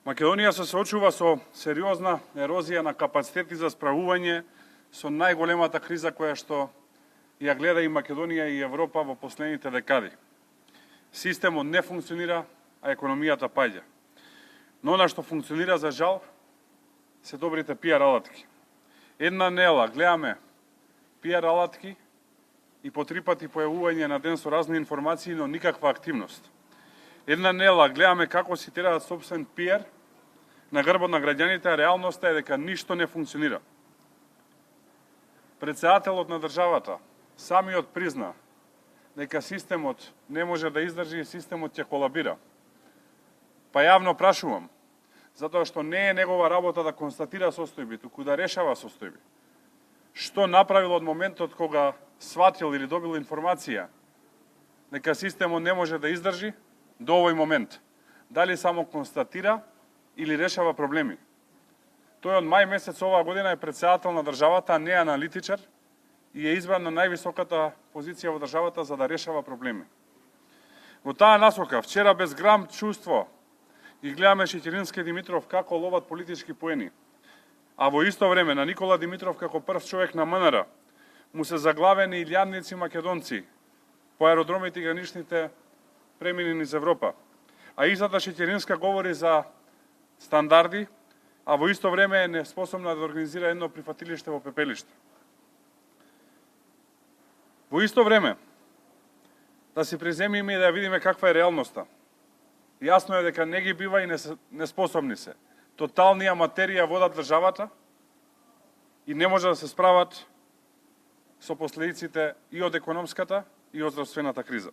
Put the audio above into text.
Македонија се соочува со сериозна ерозија на капацитети за справување со најголемата криза која што ја гледа и Македонија и Европа во последните декади. Системот не функционира, а економијата паѓа. Но она што функционира, за жал, се добрите пиар алатки. Една нела гледаме пиар алатки и по 3 пати појавување на ден со разни информации, но никаква активност. Една нела гледаме како си тераат собствен пиар на грбот на граѓаните, а реалноста е дека ништо не функционира. Председателот на државата самиот призна дека системот не може да издржи и системот ќе колабира. Па јавно прашувам, затоа што не е негова работа да констатира состојби, туку да решава состојби. Што направил од моментот кога сватил или добил информација дека системот не може да издржи до овој момент? Дали само констатира или решава проблеми? Тој од мај месец оваа година е председател на државата, а не аналитичар, и е избран на највисоката позиција во државата за да решава проблеми. Во таа насока, вчера без грам чувство и гледаме Чеќерински и Димитров како ловат политички поени, а во исто време на Никола Димитров како прв човек на МНР му се заглавени илјадници македонци по аеродромите и граничните премини низ Европа. А истата Чеќеринска говори за стандарди, а во исто време е неспособна да организира едно прифатилиште во Пепелиште. Во исто време, да си преземиме и да видиме каква е реалноста. Јасно е дека не ги бива и неспособни се. Тотални аматерија водат државата и не може да се справат со последиците и од економската и од здравствената криза.